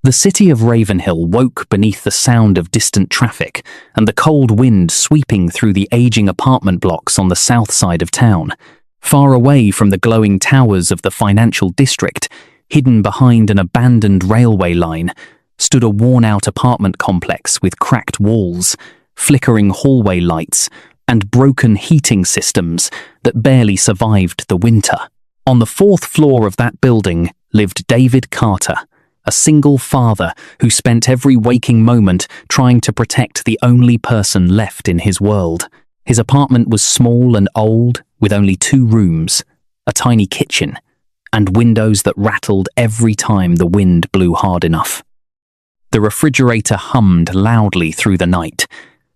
The city of Ravenhill woke beneath the sound of distant traffic and the cold wind sweeping through the aging apartment blocks on the south side of town. Far away from the glowing towers of the financial district, hidden behind an abandoned railway line, stood a worn-out apartment complex with cracked walls, flickering hallway lights, and broken heating systems that barely survived the winter. On the fourth floor of that building lived David Carter, a single father who spent every waking moment trying to protect the only person left in his world. His apartment was small and old, with only 2 rooms, a tiny kitchen, and windows that rattled every time the wind blew hard enough. The refrigerator hummed loudly through the night,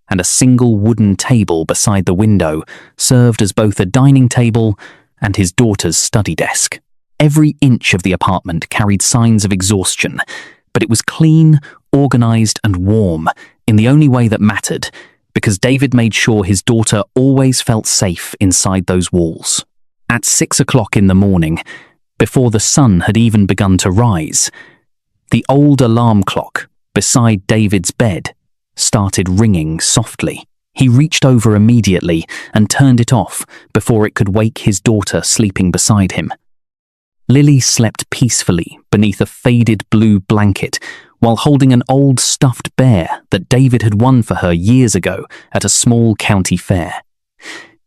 and a single wooden table beside the window served as both a dining table and his daughter's study desk. Every inch of the apartment carried signs of exhaustion, but it was clean, organized, and warm in the only way that mattered, because David made sure his daughter always felt safe inside those walls. At 6 o'clock in the morning, before the sun had even begun to rise, the old alarm clock beside David's bed started ringing softly. He reached over immediately and turned it off before it could wake his daughter sleeping beside him. Lily slept peacefully beneath a faded blue blanket while holding an old stuffed bear that David had won for her years ago at a small county fair.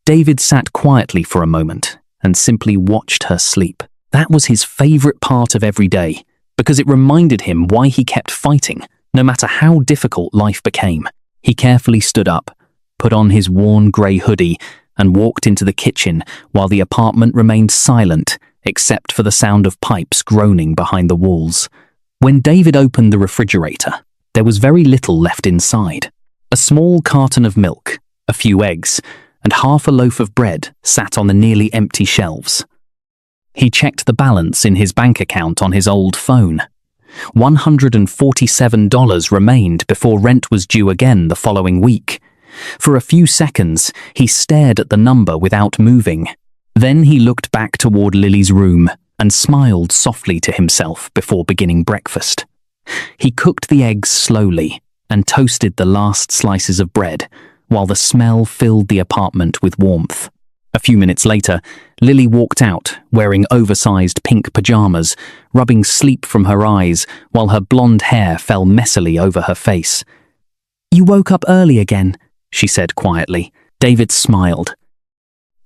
David sat quietly for a moment and simply watched her sleep. That was his favorite part of every day, because it reminded him why he kept fighting, no matter how difficult life became. He carefully stood up, put on his worn grey hoodie, and walked into the kitchen while the apartment remained silent, except for the sound of pipes groaning behind the walls. When David opened the refrigerator, there was very little left inside. A small carton of milk, a few eggs, and half a loaf of bread sat on the nearly empty shelves. He checked the balance in his bank account on his old phone. $147 remained before rent was due again the following week. For a few seconds, he stared at the number without moving. Then he looked back toward Lily's room and smiled softly to himself before beginning breakfast. He cooked the eggs slowly and toasted the last slices of bread, while the smell filled the apartment with warmth. A few minutes later, Lily walked out, wearing oversized pink pajamas, rubbing sleep from her eyes while her blonde hair fell messily over her face. "You woke up early again," she said quietly. David smiled.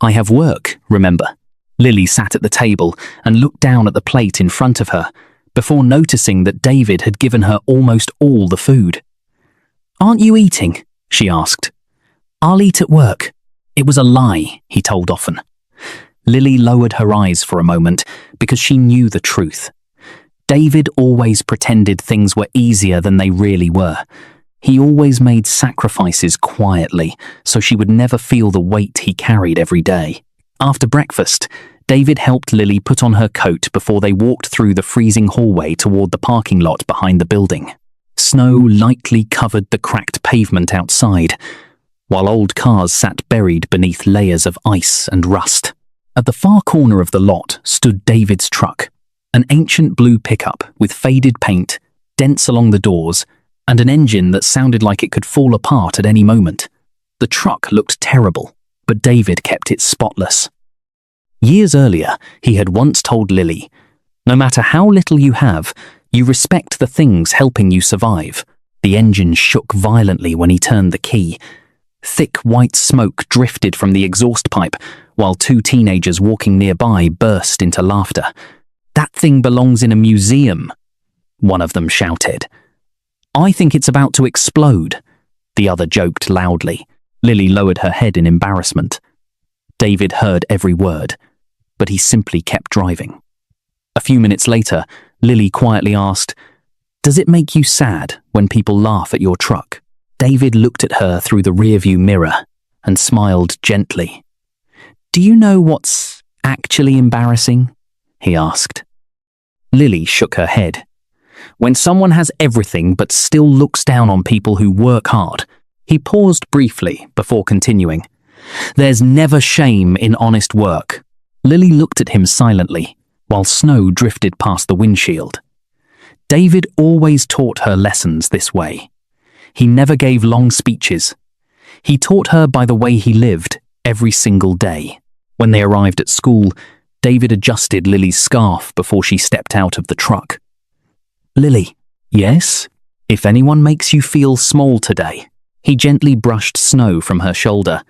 "I have work, remember?" Lily sat at the table and looked down at the plate in front of her, before noticing that David had given her almost all the food. "Aren't you eating?" she asked. "I'll eat at work." It was a lie, he told often. Lily lowered her eyes for a moment because she knew the truth. David always pretended things were easier than they really were. He always made sacrifices quietly, so she would never feel the weight he carried every day. After breakfast, David helped Lily put on her coat before they walked through the freezing hallway toward the parking lot behind the building. Snow lightly covered the cracked pavement outside, while old cars sat buried beneath layers of ice and rust. At the far corner of the lot stood David's truck, an ancient blue pickup with faded paint, dents along the doors, and an engine that sounded like it could fall apart at any moment. The truck looked terrible, but David kept it spotless. Years earlier, he had once told Lily, "No matter how little you have, you respect the things helping you survive." The engine shook violently when he turned the key. Thick white smoke drifted from the exhaust pipe, while 2 teenagers walking nearby burst into laughter. "That thing belongs in a museum," one of them shouted. "I think it's about to explode," the other joked loudly. Lily lowered her head in embarrassment. David heard every word, but he simply kept driving. A few minutes later, Lily quietly asked, "Does it make you sad when people laugh at your truck?" David looked at her through the rearview mirror and smiled gently. "Do you know what's actually embarrassing?" he asked. Lily shook her head. "When someone has everything but still looks down on people who work hard." He paused briefly before continuing. "There's never shame in honest work." Lily looked at him silently, while snow drifted past the windshield. David always taught her lessons this way. He never gave long speeches. He taught her by the way he lived every single day. When they arrived at school, David adjusted Lily's scarf before she stepped out of the truck. "Lily." "Yes?" "If anyone makes you feel small today." He gently brushed snow from her shoulder.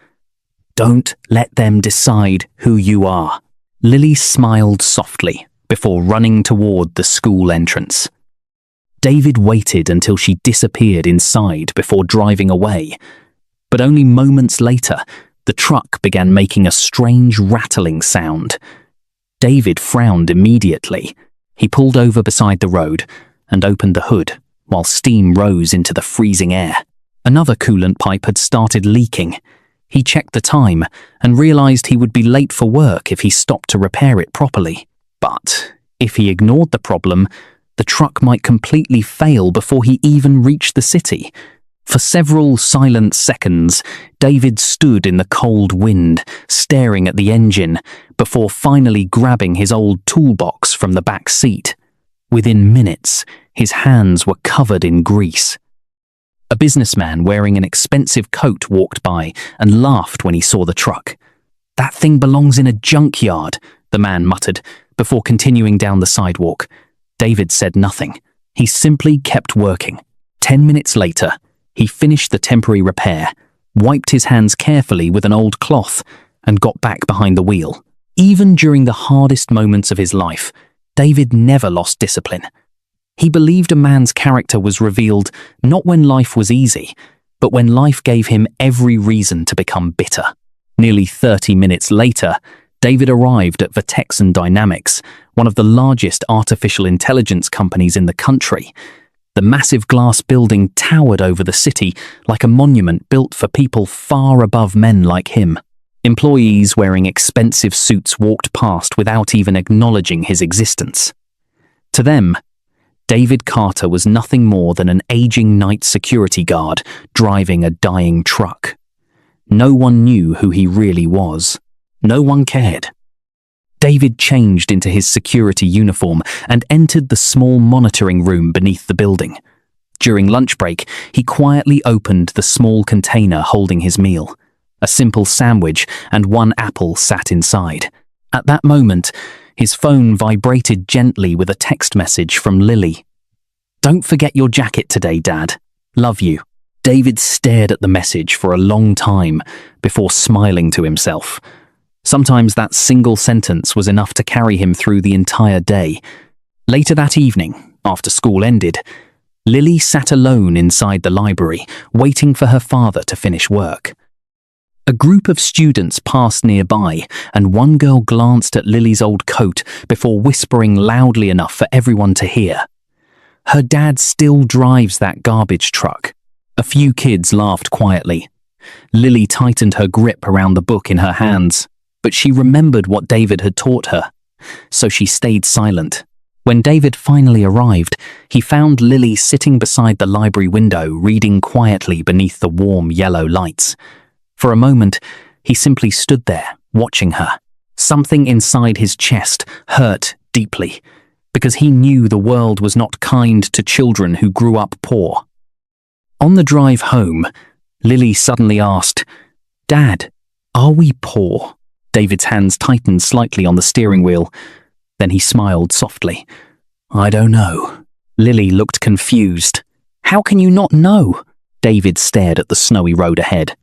"Don't let them decide who you are." Lily smiled softly before running toward the school entrance. David waited until she disappeared inside before driving away. But only moments later, the truck began making a strange rattling sound. David frowned immediately. He pulled over beside the road and opened the hood, while steam rose into the freezing air. Another coolant pipe had started leaking. He checked the time and realized he would be late for work if he stopped to repair it properly. But if he ignored the problem, the truck might completely fail before he even reached the city. For several silent seconds, David stood in the cold wind, staring at the engine, before finally grabbing his old toolbox from the back seat. Within minutes, his hands were covered in grease. A businessman wearing an expensive coat walked by and laughed when he saw the truck. "That thing belongs in a junkyard," the man muttered, before continuing down the sidewalk. David said nothing. He simply kept working. 10 minutes later, he finished the temporary repair, wiped his hands carefully with an old cloth, and got back behind the wheel. Even during the hardest moments of his life, David never lost discipline. He believed a man's character was revealed not when life was easy, but when life gave him every reason to become bitter. Nearly 30 minutes later, David arrived at Vertexon Dynamics, one of the largest artificial intelligence companies in the country. The massive glass building towered over the city like a monument built for people far above men like him. Employees wearing expensive suits walked past without even acknowledging his existence. To them, David Carter was nothing more than an aging night security guard driving a dying truck. No one knew who he really was. No one cared. David changed into his security uniform and entered the small monitoring room beneath the building. During lunch break, he quietly opened the small container holding his meal. A simple sandwich and one apple sat inside. At that moment, his phone vibrated gently with a text message from Lily. "Don't forget your jacket today, Dad. Love you." David stared at the message for a long time before smiling to himself. Sometimes that single sentence was enough to carry him through the entire day. Later that evening, after school ended, Lily sat alone inside the library, waiting for her father to finish work. A group of students passed nearby, and one girl glanced at Lily's old coat before whispering loudly enough for everyone to hear. "Her dad still drives that garbage truck." A few kids laughed quietly. Lily tightened her grip around the book in her hands, but she remembered what David had taught her, so she stayed silent. When David finally arrived, he found Lily sitting beside the library window, reading quietly beneath the warm yellow lights. For a moment, he simply stood there, watching her. Something inside his chest hurt deeply, because he knew the world was not kind to children who grew up poor. On the drive home, Lily suddenly asked, "Dad, are we poor?" David's hands tightened slightly on the steering wheel. Then he smiled softly. "I don't know." Lily looked confused. "How can you not know?" David stared at the snowy road ahead.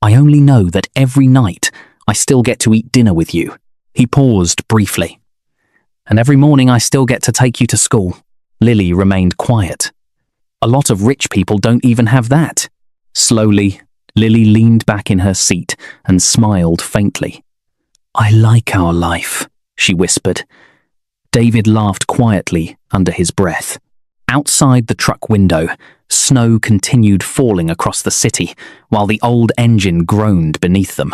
"I only know that every night I still get to eat dinner with you." He paused briefly. "And every morning I still get to take you to school." Lily remained quiet. "A lot of rich people don't even have that." Slowly, Lily leaned back in her seat and smiled faintly. "I like our life," she whispered. David laughed quietly under his breath. Outside the truck window, snow continued falling across the city, while the old engine groaned beneath them.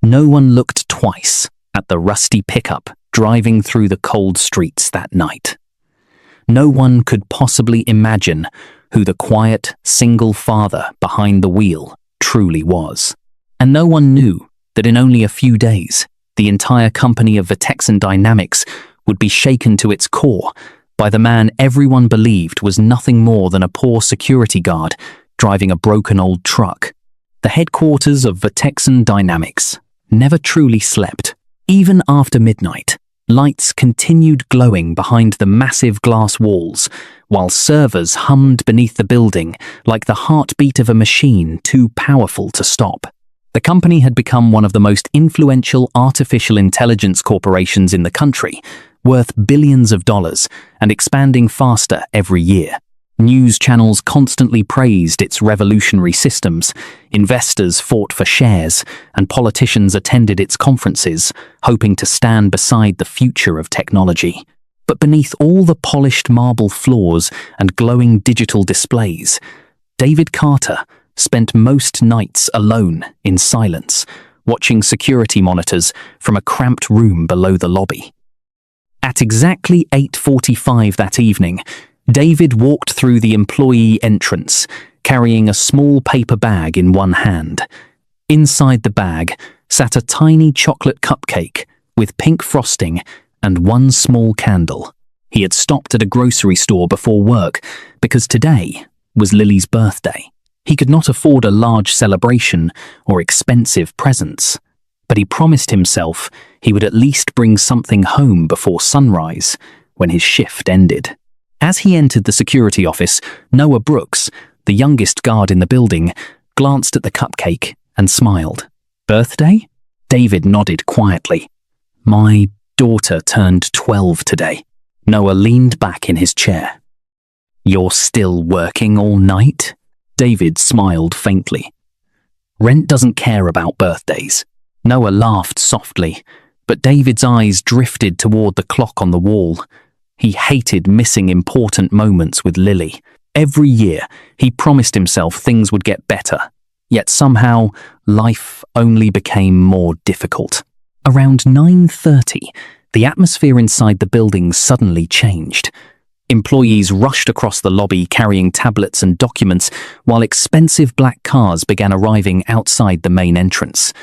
No one looked twice at the rusty pickup driving through the cold streets that night. No one could possibly imagine who the quiet, single father behind the wheel truly was. And no one knew that in only a few days, the entire company of Vertexon Dynamics would be shaken to its core by the man everyone believed was nothing more than a poor security guard driving a broken old truck. The headquarters of Vertexon Dynamics never truly slept. Even after midnight, lights continued glowing behind the massive glass walls, while servers hummed beneath the building like the heartbeat of a machine too powerful to stop. The company had become one of the most influential artificial intelligence corporations in the country, worth billions of dollars and expanding faster every year. News channels constantly praised its revolutionary systems, investors fought for shares, and politicians attended its conferences, hoping to stand beside the future of technology. But beneath all the polished marble floors and glowing digital displays, David Carter spent most nights alone in silence, watching security monitors from a cramped room below the lobby. At exactly 8:45 that evening, David walked through the employee entrance, carrying a small paper bag in one hand. Inside the bag sat a tiny chocolate cupcake with pink frosting and one small candle. He had stopped at a grocery store before work because today was Lily's birthday. He could not afford a large celebration or expensive presents, but he promised himself he would at least bring something home before sunrise when his shift ended. As he entered the security office, Noah Brooks, the youngest guard in the building, glanced at the cupcake and smiled. "Birthday?" David nodded quietly. "My daughter turned 12 today." Noah leaned back in his chair. "You're still working all night?" David smiled faintly. "Rent doesn't care about birthdays." Noah laughed softly, but David's eyes drifted toward the clock on the wall. He hated missing important moments with Lily. Every year, he promised himself things would get better, yet somehow, life only became more difficult. Around 9:30, the atmosphere inside the building suddenly changed. Employees rushed across the lobby carrying tablets and documents, while expensive black cars began arriving outside the main entrance.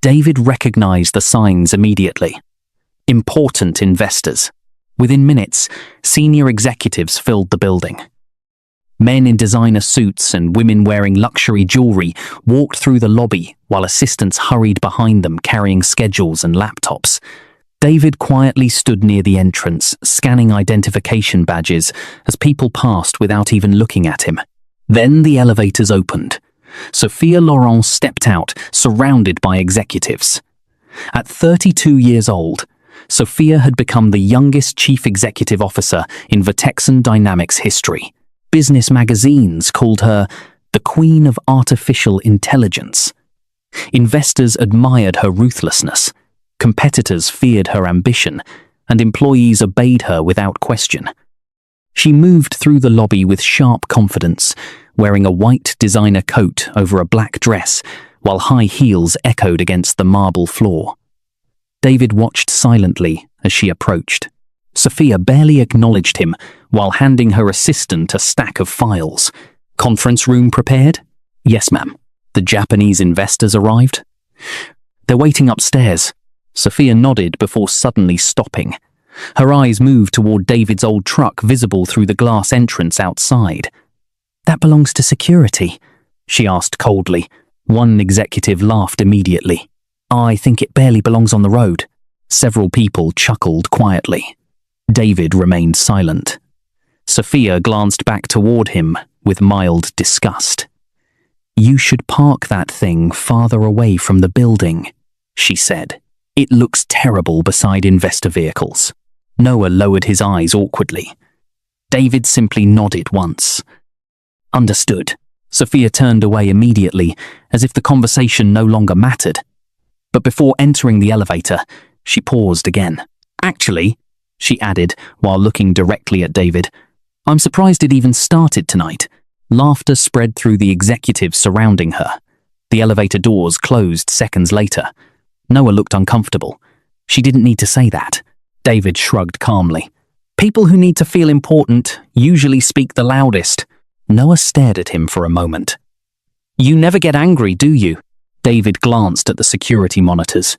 David recognized the signs immediately. Important investors. Within minutes, senior executives filled the building. Men in designer suits and women wearing luxury jewelry walked through the lobby while assistants hurried behind them carrying schedules and laptops. David quietly stood near the entrance, scanning identification badges as people passed without even looking at him. Then the elevators opened. Sophia Laurent stepped out, surrounded by executives. At 32 years old, Sophia had become the youngest chief executive officer in Vertexon Dynamics history. Business magazines called her the Queen of Artificial Intelligence. Investors admired her ruthlessness, competitors feared her ambition, and employees obeyed her without question. She moved through the lobby with sharp confidence, wearing a white designer coat over a black dress, while high heels echoed against the marble floor. David watched silently as she approached. Sophia barely acknowledged him while handing her assistant a stack of files. "Conference room prepared?" "Yes, ma'am." "The Japanese investors arrived?" "They're waiting upstairs." Sophia nodded before suddenly stopping. Her eyes moved toward David's old truck visible through the glass entrance outside. "That belongs to security?" she asked coldly. One executive laughed immediately. "I think it barely belongs on the road." Several people chuckled quietly. David remained silent. Sophia glanced back toward him with mild disgust. "You should park that thing farther away from the building," she said. "It looks terrible beside investor vehicles." Noah lowered his eyes awkwardly. David simply nodded once. "Understood." Sophia turned away immediately, as if the conversation no longer mattered. But before entering the elevator, she paused again. "Actually," she added while looking directly at David, "I'm surprised it even started tonight." Laughter spread through the executives surrounding her. The elevator doors closed seconds later. Noah looked uncomfortable. She didn't need to say that. David shrugged calmly. "People who need to feel important usually speak the loudest." Noah stared at him for a moment. "You never get angry, do you?" David glanced at the security monitors.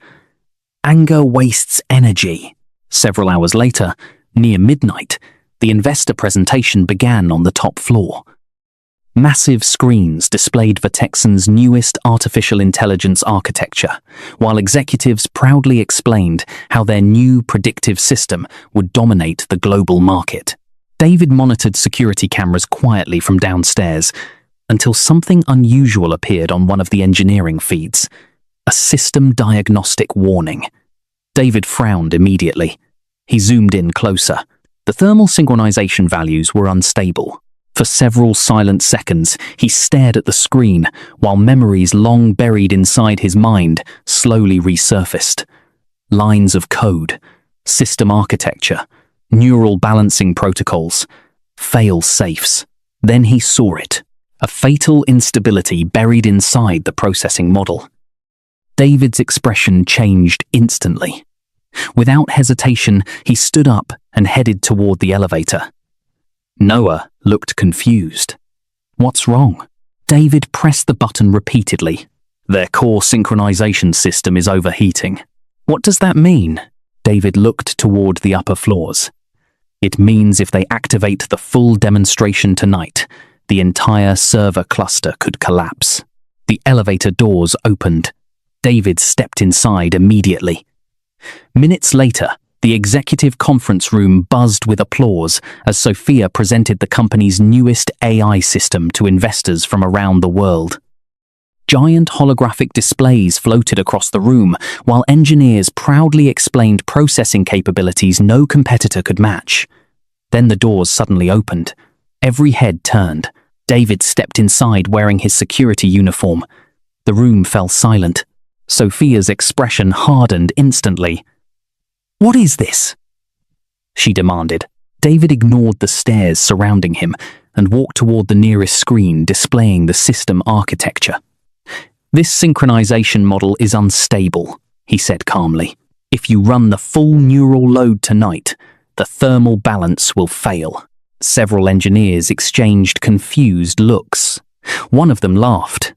"Anger wastes energy." Several hours later, near midnight, the investor presentation began on the top floor. Massive screens displayed Vertexon's newest artificial intelligence architecture, while executives proudly explained how their new predictive system would dominate the global market. David monitored security cameras quietly from downstairs until something unusual appeared on one of the engineering feeds, a system diagnostic warning. David frowned immediately. He zoomed in closer. The thermal synchronization values were unstable. For several silent seconds, he stared at the screen while memories long buried inside his mind slowly resurfaced. Lines of code, system architecture, neural balancing protocols, fail-safes. Then he saw it, a fatal instability buried inside the processing model. David's expression changed instantly. Without hesitation, he stood up and headed toward the elevator. Noah looked confused. "What's wrong?" David pressed the button repeatedly. "Their core synchronization system is overheating." "What does that mean?" David looked toward the upper floors. "It means if they activate the full demonstration tonight, the entire server cluster could collapse." The elevator doors opened. David stepped inside immediately. Minutes later, the executive conference room buzzed with applause as Sophia presented the company's newest AI system to investors from around the world. Giant holographic displays floated across the room, while engineers proudly explained processing capabilities no competitor could match. Then the doors suddenly opened. Every head turned. David stepped inside wearing his security uniform. The room fell silent. Sophia's expression hardened instantly. "What is this?" she demanded. David ignored the stares surrounding him and walked toward the nearest screen displaying the system architecture. "This synchronization model is unstable," he said calmly. "If you run the full neural load tonight, the thermal balance will fail." Several engineers exchanged confused looks. One of them laughed.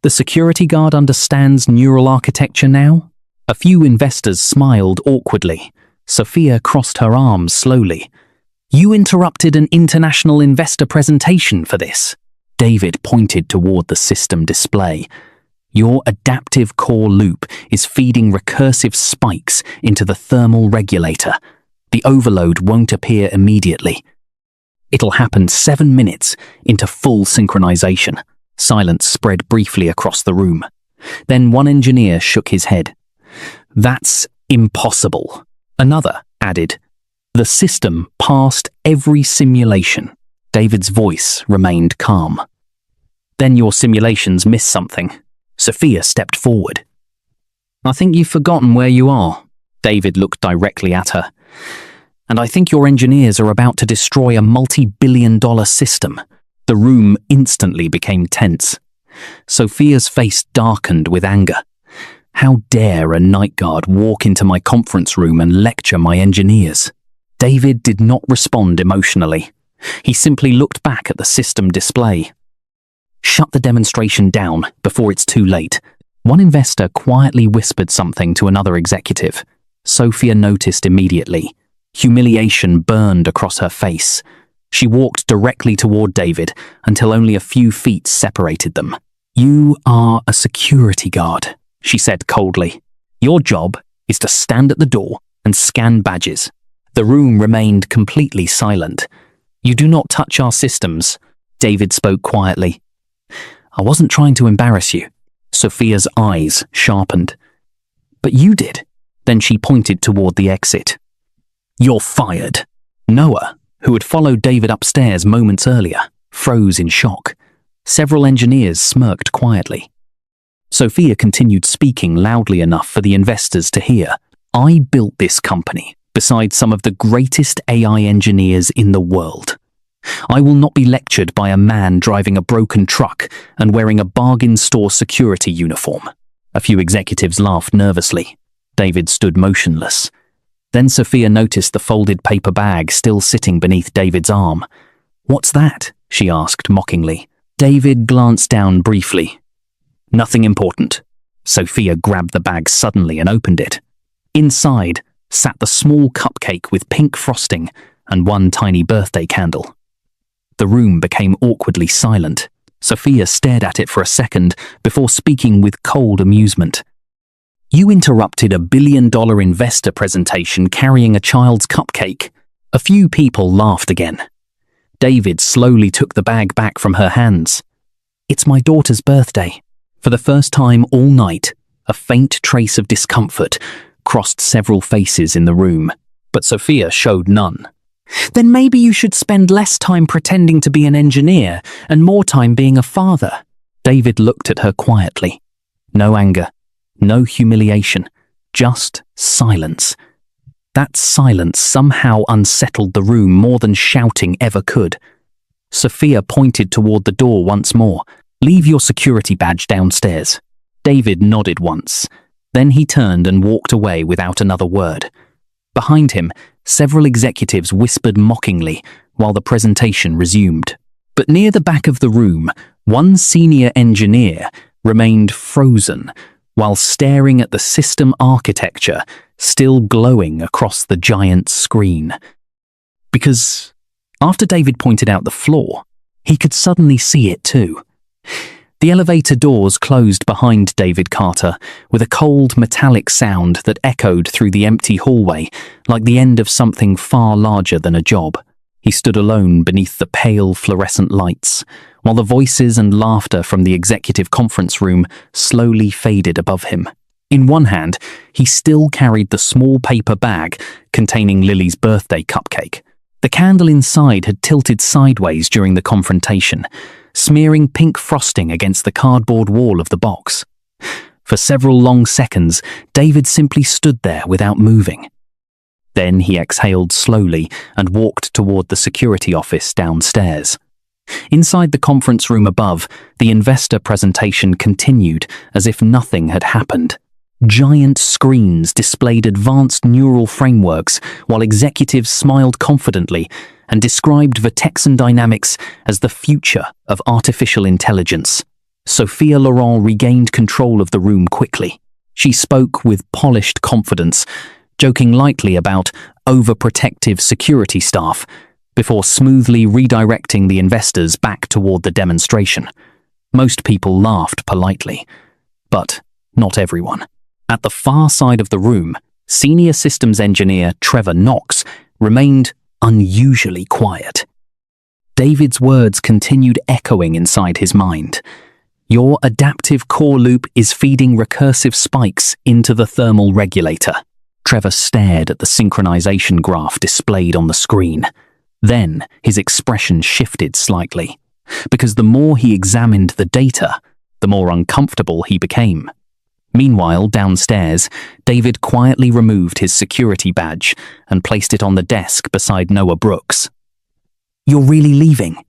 "The security guard understands neural architecture now?" A few investors smiled awkwardly. Sophia crossed her arms slowly. "You interrupted an international investor presentation for this." David pointed toward the system display. "Your adaptive core loop is feeding recursive spikes into the thermal regulator. The overload won't appear immediately. It'll happen 7 minutes into full synchronization." Silence spread briefly across the room. Then one engineer shook his head. "That's impossible." Another added, "The system passed every simulation." David's voice remained calm. "Then your simulations missed something." Sophia stepped forward. "I think you've forgotten where you are." David looked directly at her. "And I think your engineers are about to destroy a multi-billion-dollar system." The room instantly became tense. Sophia's face darkened with anger. "How dare a night guard walk into my conference room and lecture my engineers?" David did not respond emotionally. He simply looked back at the system display. "Shut the demonstration down before it's too late." One investor quietly whispered something to another executive. Sophia noticed immediately. Humiliation burned across her face. She walked directly toward David until only a few feet separated them. "You are a security guard," she said coldly. "Your job is to stand at the door and scan badges." The room remained completely silent. "You do not touch our systems," David spoke quietly. "I wasn't trying to embarrass you." Sophia's eyes sharpened. "But you did." Then she pointed toward the exit. "You're fired." Noah, who had followed David upstairs moments earlier, froze in shock. Several engineers smirked quietly. Sophia continued speaking loudly enough for the investors to hear. "I built this company beside some of the greatest AI engineers in the world. I will not be lectured by a man driving a broken truck and wearing a bargain store security uniform." A few executives laughed nervously. David stood motionless. Then Sophia noticed the folded paper bag still sitting beneath David's arm. "What's that?" she asked mockingly. David glanced down briefly. "Nothing important." Sophia grabbed the bag suddenly and opened it. Inside sat the small cupcake with pink frosting and one tiny birthday candle. The room became awkwardly silent. Sophia stared at it for a second before speaking with cold amusement. "You interrupted a billion-dollar investor presentation carrying a child's cupcake." A few people laughed again. David slowly took the bag back from her hands. "It's my daughter's birthday." For the first time all night, a faint trace of discomfort crossed several faces in the room, but Sophia showed none. "Then maybe you should spend less time pretending to be an engineer and more time being a father." David looked at her quietly. No anger, no humiliation, just silence. That silence somehow unsettled the room more than shouting ever could. Sophia pointed toward the door once more. "Leave your security badge downstairs." David nodded once. Then he turned and walked away without another word. Behind him, several executives whispered mockingly while the presentation resumed. But near the back of the room, one senior engineer remained frozen while staring at the system architecture still glowing across the giant screen. Because after David pointed out the flaw, he could suddenly see it too. The elevator doors closed behind David Carter with a cold metallic sound that echoed through the empty hallway like the end of something far larger than a job. He stood alone beneath the pale fluorescent lights, while the voices and laughter from the executive conference room slowly faded above him. In one hand, he still carried the small paper bag containing Lily's birthday cupcake. The candle inside had tilted sideways during the confrontation, smearing pink frosting against the cardboard wall of the box. For several long seconds, David simply stood there without moving. Then he exhaled slowly and walked toward the security office downstairs. Inside the conference room above, the investor presentation continued as if nothing had happened. Giant screens displayed advanced neural frameworks while executives smiled confidently and described Vertexon Dynamics as the future of artificial intelligence. Sophia Laurent regained control of the room quickly. She spoke with polished confidence, joking lightly about overprotective security staff, before smoothly redirecting the investors back toward the demonstration. Most people laughed politely, but not everyone. At the far side of the room, senior systems engineer Trevor Knox remained unusually quiet. David's words continued echoing inside his mind. "Your adaptive core loop is feeding recursive spikes into the thermal regulator." Trevor stared at the synchronization graph displayed on the screen. Then his expression shifted slightly, because the more he examined the data, the more uncomfortable he became. Meanwhile, downstairs, David quietly removed his security badge and placed it on the desk beside Noah Brooks. "You're really leaving?"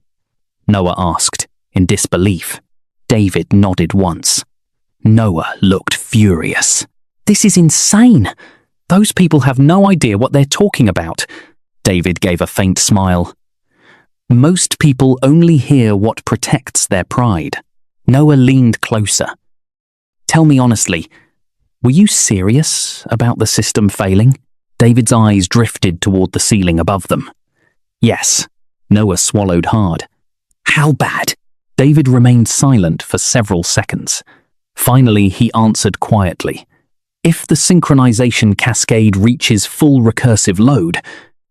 Noah asked, in disbelief. David nodded once. Noah looked furious. "This is insane. Those people have no idea what they're talking about." David gave a faint smile. "Most people only hear what protects their pride." Noah leaned closer. "Tell me honestly, were you serious about the system failing?" David's eyes drifted toward the ceiling above them. "Yes." Noah swallowed hard. "How bad?" David remained silent for several seconds. Finally, he answered quietly. "If the synchronization cascade reaches full recursive load,"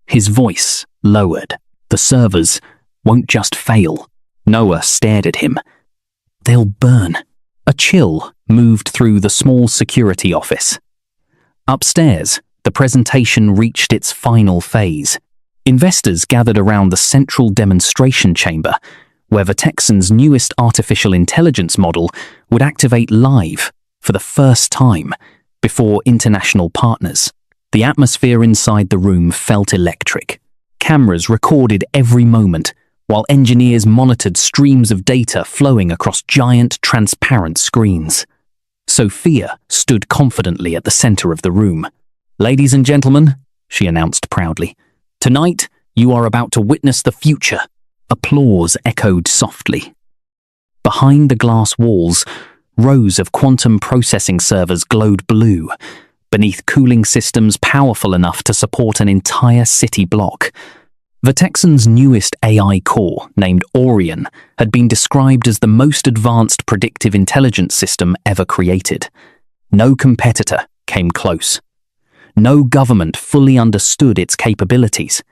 his voice lowered, "the servers won't just fail." Noah stared at him. "They'll burn." A chill moved through the small security office. Upstairs, the presentation reached its final phase. Investors gathered around the central demonstration chamber, where Vertexon's newest artificial intelligence model would activate live for the first time before international partners. The atmosphere inside the room felt electric. Cameras recorded every moment, while engineers monitored streams of data flowing across giant, transparent screens. Sophia stood confidently at the center of the room. "Ladies and gentlemen," she announced proudly, "tonight you are about to witness the future." Applause echoed softly. Behind the glass walls, rows of quantum processing servers glowed blue, beneath cooling systems powerful enough to support an entire city block. Vertexon's newest AI core, named Orion, had been described as the most advanced predictive intelligence system ever created. No competitor came close. No government fully understood its capabilities.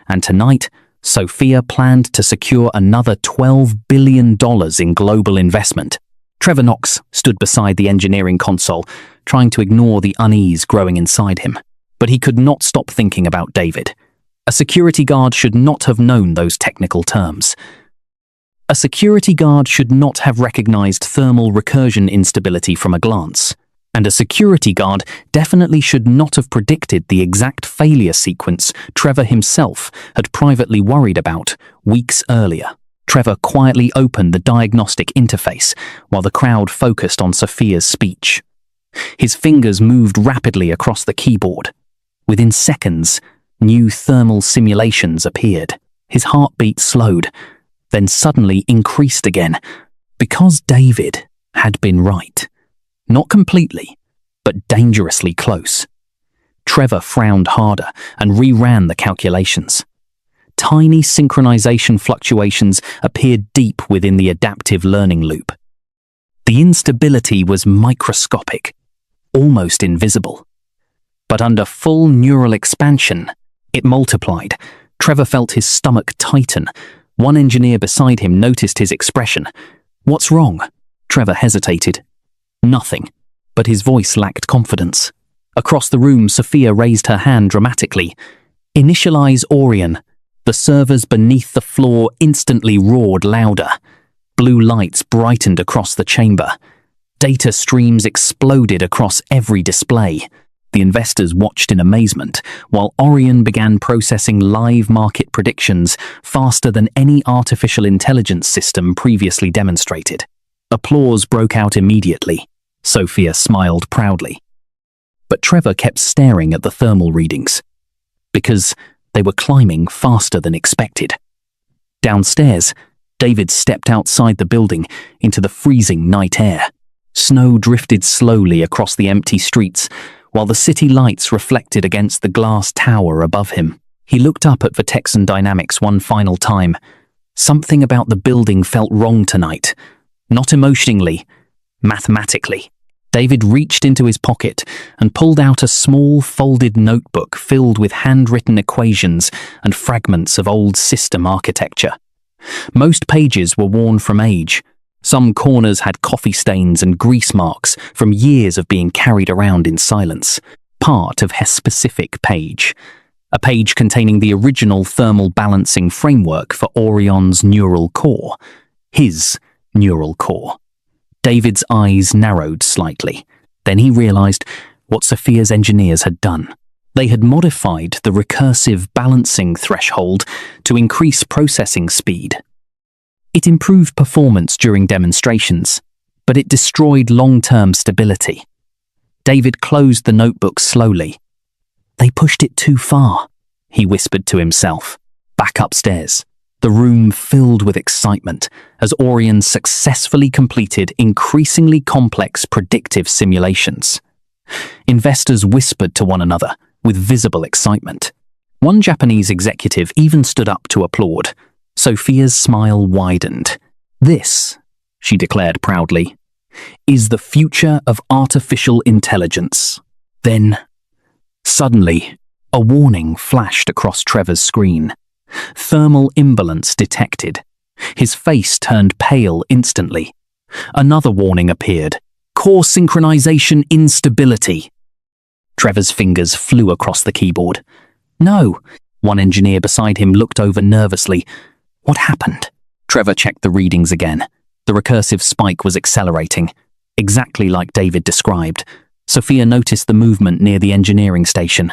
And tonight, Sophia planned to secure another $12 billion in global investment. Trevor Knox stood beside the engineering console, trying to ignore the unease growing inside him. But he could not stop thinking about David. A security guard should not have known those technical terms. A security guard should not have recognized thermal recursion instability from a glance. And a security guard definitely should not have predicted the exact failure sequence Trevor himself had privately worried about weeks earlier. Trevor quietly opened the diagnostic interface while the crowd focused on Sophia's speech. His fingers moved rapidly across the keyboard. Within seconds, new thermal simulations appeared. His heartbeat slowed, then suddenly increased again, because David had been right. Not completely, but dangerously close. Trevor frowned harder and reran the calculations. Tiny synchronization fluctuations appeared deep within the adaptive learning loop. The instability was microscopic, almost invisible. But under full neural expansion, it multiplied. Trevor felt his stomach tighten. One engineer beside him noticed his expression. "What's wrong?" Trevor hesitated. Nothing, but his voice lacked confidence. Across the room, Sophia raised her hand dramatically. "Initialize Orion." The servers beneath the floor instantly roared louder. Blue lights brightened across the chamber. Data streams exploded across every display. The investors watched in amazement, while Orion began processing live market predictions faster than any artificial intelligence system previously demonstrated. Applause broke out immediately. Sophia smiled proudly. But Trevor kept staring at the thermal readings, because they were climbing faster than expected. Downstairs, David stepped outside the building into the freezing night air. Snow drifted slowly across the empty streets, while the city lights reflected against the glass tower above him. He looked up at Vertexon Dynamics one final time. Something about the building felt wrong tonight. Not emotionally, mathematically. David reached into his pocket and pulled out a small folded notebook filled with handwritten equations and fragments of old system architecture. Most pages were worn from age. Some corners had coffee stains and grease marks from years of being carried around in silence. Part of his specific page. A page containing the original thermal balancing framework for Orion's neural core. His neural core. David's eyes narrowed slightly. Then he realized what Sophia's engineers had done. They had modified the recursive balancing threshold to increase processing speed. It improved performance during demonstrations, but it destroyed long-term stability. David closed the notebook slowly. "They pushed it too far," he whispered to himself. Back upstairs, the room filled with excitement as Orion successfully completed increasingly complex predictive simulations. Investors whispered to one another with visible excitement. One Japanese executive even stood up to applaud. Sophia's smile widened. "This," she declared proudly, "is the future of artificial intelligence." Then, suddenly, a warning flashed across Trevor's screen. Thermal imbalance detected. His face turned pale instantly. Another warning appeared. Core synchronization instability. Trevor's fingers flew across the keyboard. "No." One engineer beside him looked over nervously. "What happened?" Trevor checked the readings again. The recursive spike was accelerating, exactly like David described. Sophia noticed the movement near the engineering station.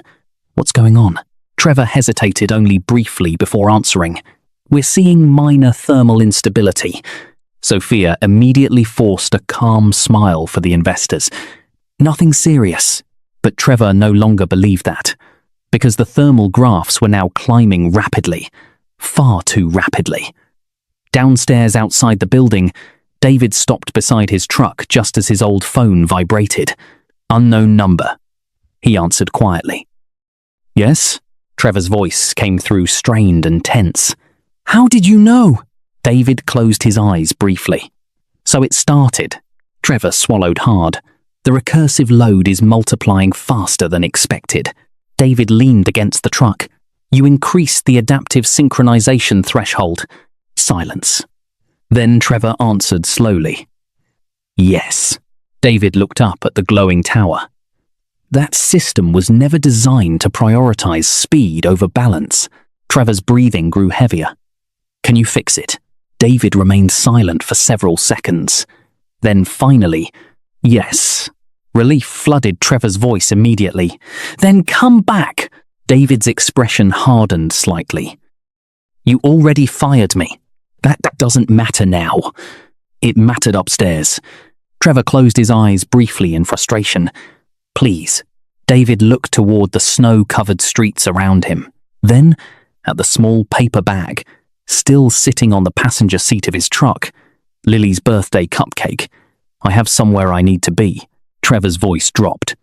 "What's going on?" Trevor hesitated only briefly before answering. "We're seeing minor thermal instability." Sophia immediately forced a calm smile for the investors. "Nothing serious." But Trevor no longer believed that, because the thermal graphs were now climbing rapidly. Far too rapidly. Downstairs outside the building, David stopped beside his truck just as his old phone vibrated. "Unknown number," he answered quietly. "Yes?" Trevor's voice came through strained and tense. How did you know? David closed his eyes briefly. So it started. Trevor swallowed hard. The recursive load is multiplying faster than expected. David leaned against the truck. You increased the adaptive synchronization threshold. Silence. Then Trevor answered slowly. Yes. David looked up at the glowing tower. That system was never designed to prioritize speed over balance. Trevor's breathing grew heavier. Can you fix it? David remained silent for several seconds. Then finally, yes. Relief flooded Trevor's voice immediately. Then come back. David's expression hardened slightly. You already fired me. That doesn't matter now. It mattered upstairs. Trevor closed his eyes briefly in frustration. Please. David looked toward the snow-covered streets around him. Then, at the small paper bag, still sitting on the passenger seat of his truck, Lily's birthday cupcake. I have somewhere I need to be. Trevor's voice dropped.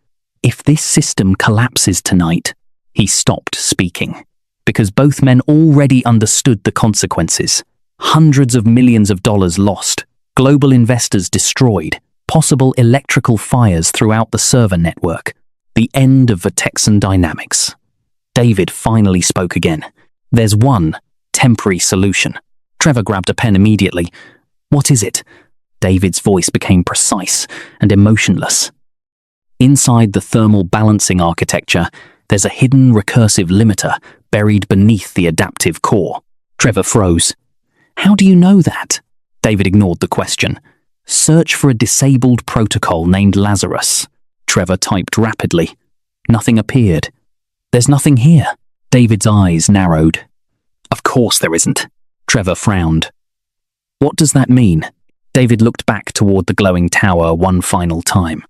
If this system collapses tonight, he stopped speaking, because both men already understood the consequences. Hundreds of millions of dollars lost, global investors destroyed, possible electrical fires throughout the server network, the end of Vertexon Dynamics. David finally spoke again. There's one temporary solution. Trevor grabbed a pen immediately. What is it? David's voice became precise and emotionless. Inside the thermal balancing architecture, there's a hidden recursive limiter buried beneath the adaptive core. Trevor froze. How do you know that? David ignored the question. Search for a disabled protocol named Lazarus. Trevor typed rapidly. Nothing appeared. There's nothing here. David's eyes narrowed. Of course there isn't. Trevor frowned. What does that mean? David looked back toward the glowing tower one final time.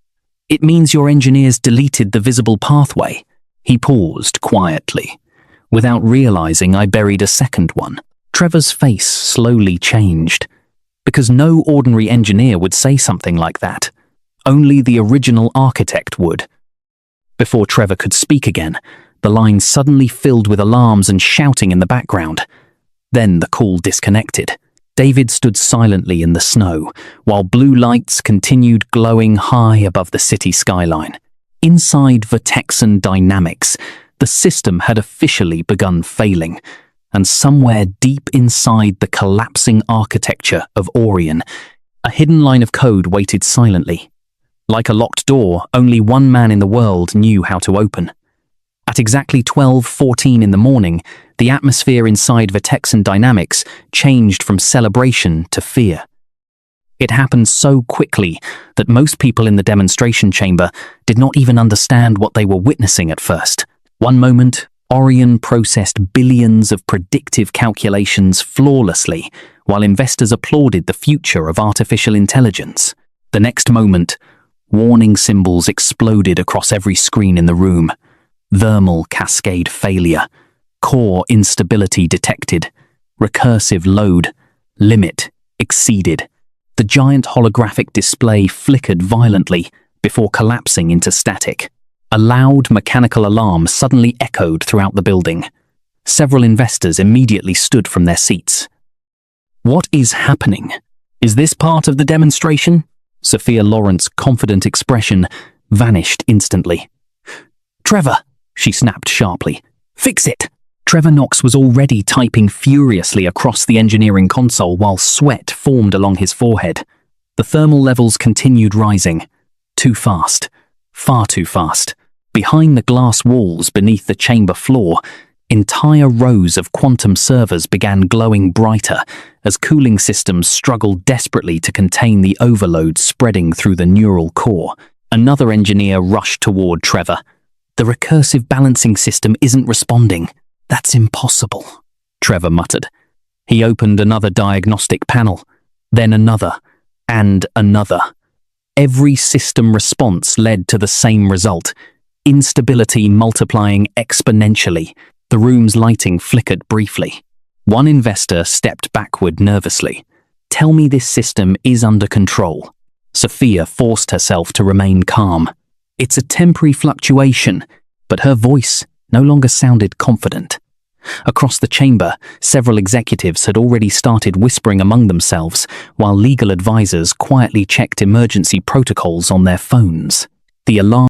It means your engineers deleted the visible pathway. He paused quietly. Without realizing, I buried a second one. Trevor's face slowly changed. Because no ordinary engineer would say something like that. Only the original architect would. Before Trevor could speak again, the line suddenly filled with alarms and shouting in the background. Then the call disconnected. David stood silently in the snow, while blue lights continued glowing high above the city skyline. Inside Vertexon Dynamics, the system had officially begun failing, and somewhere deep inside the collapsing architecture of Orion, a hidden line of code waited silently. Like a locked door, only one man in the world knew how to open. At exactly 12:14 in the morning, the atmosphere inside Vertexon Dynamics changed from celebration to fear. It happened so quickly that most people in the demonstration chamber did not even understand what they were witnessing at first. One moment, Orion processed billions of predictive calculations flawlessly, while investors applauded the future of artificial intelligence. The next moment, warning symbols exploded across every screen in the room. Thermal cascade failure, core instability detected, recursive load, limit exceeded. The giant holographic display flickered violently before collapsing into static. A loud mechanical alarm suddenly echoed throughout the building. Several investors immediately stood from their seats. What is happening? Is this part of the demonstration? Sophia Lawrence's confident expression vanished instantly. Trevor, she snapped sharply. Fix it! Trevor Knox was already typing furiously across the engineering console while sweat formed along his forehead. The thermal levels continued rising. Too fast. Far too fast. Behind the glass walls beneath the chamber floor, entire rows of quantum servers began glowing brighter as cooling systems struggled desperately to contain the overload spreading through the neural core. Another engineer rushed toward Trevor. The recursive balancing system isn't responding. That's impossible, Trevor muttered. He opened another diagnostic panel, then another, and another. Every system response led to the same result, instability multiplying exponentially. The room's lighting flickered briefly. One investor stepped backward nervously. Tell me this system is under control. Sophia forced herself to remain calm. It's a temporary fluctuation, but her voice no longer sounded confident. Across the chamber, several executives had already started whispering among themselves, while legal advisors quietly checked emergency protocols on their phones. The alarm